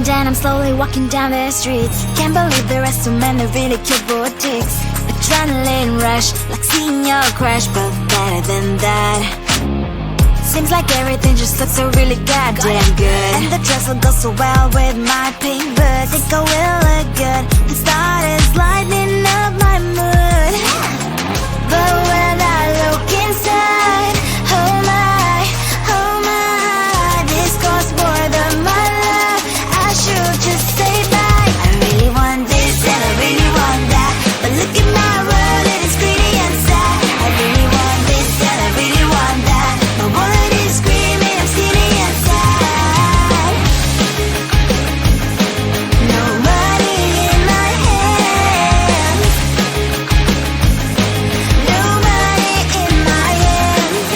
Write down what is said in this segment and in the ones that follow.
and I'm slowly walking down the streets. Can't believe the rest of men are really cute boutiques. Adrenaline rush, like seeing your crush, but better than that. Seems like everything just looks so really goddamn good. And the dress will go so well with my pink boots. Think I will look good. The start is lighting up my mood. But when I look inside, oh my, this costs more than my love. I should just say bye. I really want this and I really want that, but look at my world, it is pretty and sad. I really want this and I really want that. My wallet is screaming, I'm skinny and sad. No money in my hands. No money in my hands.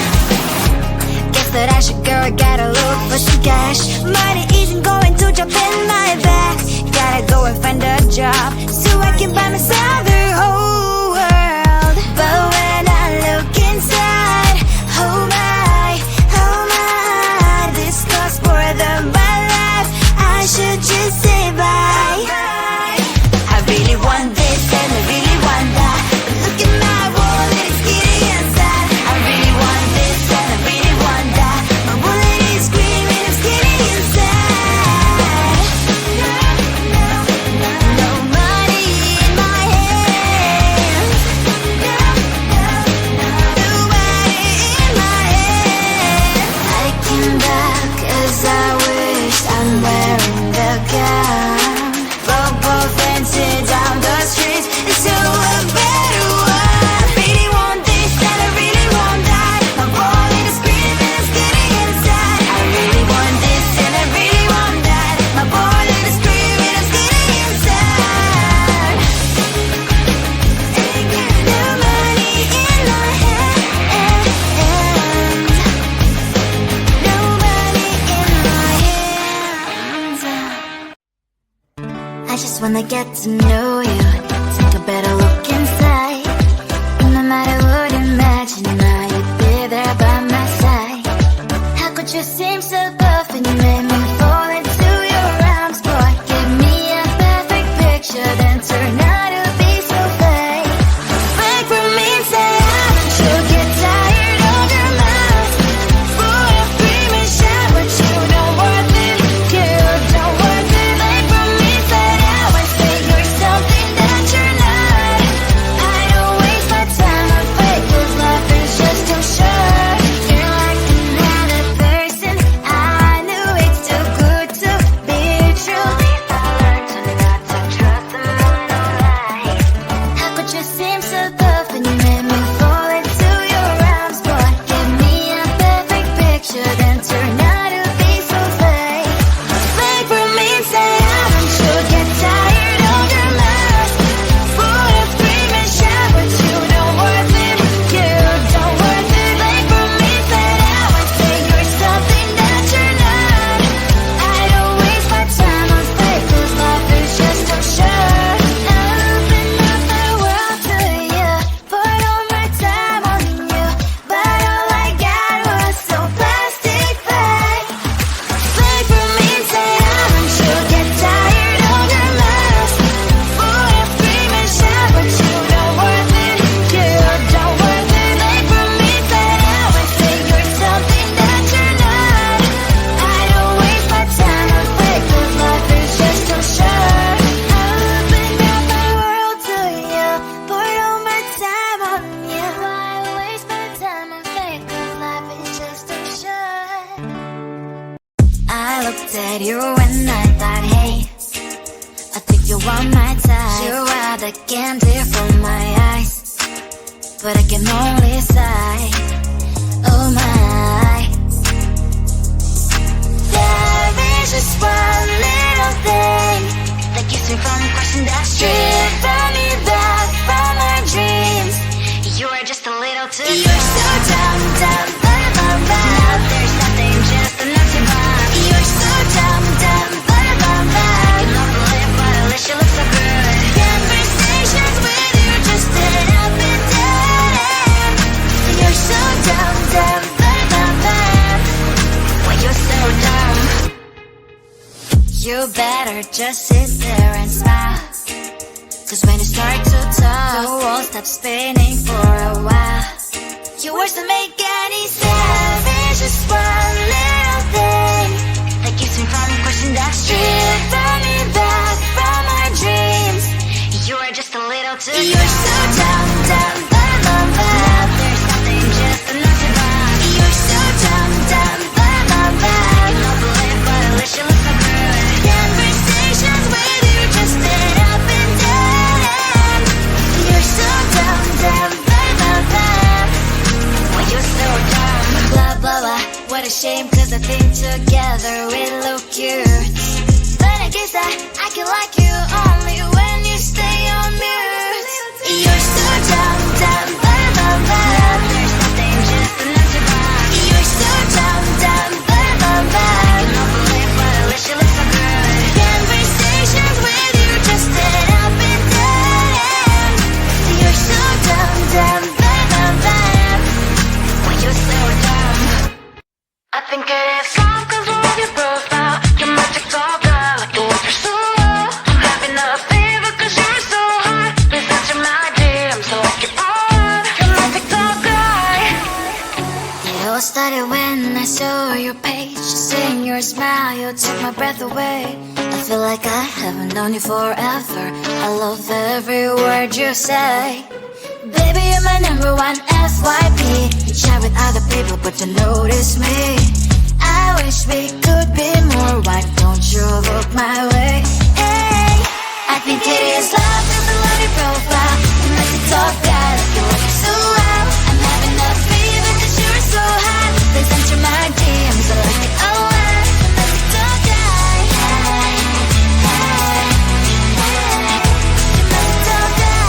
Guess that I should go, I gotta look for some cash. Money isn't going to jump in my bag. Gotta go and find a job so I can buy myself the whole world. But when I look inside, oh my, this costs more than my life. I should just say bye. I really want this and I really want that, but look at my wallet, it's giddy and sad. I really want this and I really want that. My wallet is screaming, I'm skinny and sad. No money in my hands. No money in my hands. I came back as I wished. I'm wearing the gown. Football fencing down the streets to a better one. I really want this and I really want that. My wallet is screaming, I'm skinny inside. I really want this and I really want that. My wallet is screaming, I'm skinny inside. No money in my hands. No money in my hands. I just wanna get to know you. Take a better look inside. No matter what you imagine, now you'd be there by my side. How could you seem so perfect? You made me fall into your arms. Boy, give me a perfect picture, then turn out to be so fake. Fake for me and say I'm you'll get tired of your mouth. For a screaming shout, but you don't worth it. You don't worth it. Fake for me, fade out and say you're something that you're not. I don't waste my time on fake, 'cause life is just too short. You're like another person. I knew it's too good to be true. I learned to not to trust them when I lie. How could you seem so perfect? You made me fall into your arms. Boy, give me a perfect picture, then turn out to be so fake. Fake for me and say I'm you'll get tired of your mouth. For a screaming shout, but you don't worth it. You don't worth it. Fake for me, fade out and say you're something that you're not. I don't waste my time on fake, 'cause life is just too short. Open up the world to you, put all my time on you, but all I got was so plastic fake. Fake for me and say I'm you'll get tired of your mouth. For a screaming shout, but you don't worth it. You don't worth it. Fake for me, fade out and say you're something that you're not. I don't waste my time on fake, 'cause life is just too short. Open up the world to you, put all my time on you. Why waste my time on fake, 'cause life is just too short. I looked at you and I thought, hey, I think you want my time. You are the candy from my eyes, but I can only sigh. Oh my, there is just one little thing that keeps me from crossing that street. Driven me back from my dreams. You are just a little too. You're so dumb, dumb, but now there's nothing just enough to buy. You're so dumb, dumb, but you love to live, but at least you look so good. Conversations with you just end up in dead end. You're so dumb, dumb, but why you're so dumb. better just sit there and smile. Cause when you start to talk, the world stops spinning for a while. Your words don't make any sense. It's just one little thing that keeps me from questioning that stripping me back from my dreams. You are just a little too young. You're so dumb, dumb, blah, blah, blah. There's nothing just enough to buy. You're so dumb, dumb, blah, blah, blah. You don't believe, but at least you listen good. Conversations with you just end up in dead end. You're so dumb, dumb, blah, blah, blah. When you're so dumb, blah, blah, blah. What a shame, cause I think together we look cute. But I guess I can like you only when you stay on mute. You're so dumb, dumb, blah, blah, blah. There's nothing just enough to buy. You're so dumb, dumb, blah, blah, blah. You don't believe, but at least you listen good. Conversations with you just end up in dead end. You're so dumb, dumb, blah, blah, blah. When you're so dumb, I think it is soft cause of your profile. Your magic talker, like the water so low. I'm having a fever cause you're so hot. Please answer my DMs so I can on. Your magic talker. It all started when I saw your page. Seeing your smile, you took my breath away. I feel like I haven't known you forever. I love every word you say. Baby, you're my number one FYP. Share with other people, but you notice me. I wish we could be more. Why don't you look my way? Hey, I think it is love, cause I love your profile. You make me talk bad, you look so well. I'm having a fever cause you're so hot. Please answer my DMs, I like it a lot. You make me talk bad. Hey, hey, hey. You make me talk bad.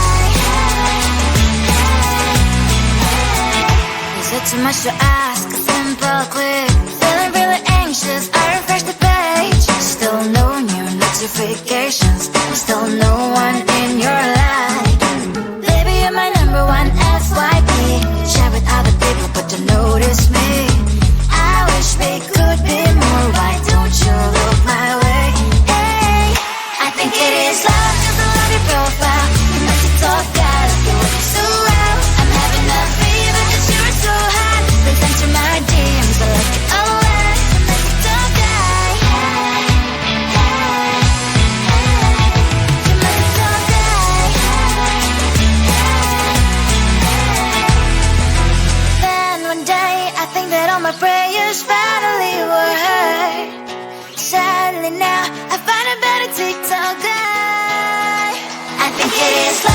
Is it too much to ask? A simple click. Feeling really anxious, I refresh the page. Still no new notifications. Still no one in your life. Baby, you're my number one FYP. Share with other people, but you notice me. I wish we could be more. Why don't you look my way? Hey, I think it is love, cause I love your profile. You make me talk bad, you look so well. I'm having a fever cause you're so hot. Please answer my DMs, I like it a lot. You make me talk bad. Hey, hey, hey. You make me talk bad. Then one day I think that all my prayers finally were heard. Sadly now I find a better TikTok guy. I think it is love.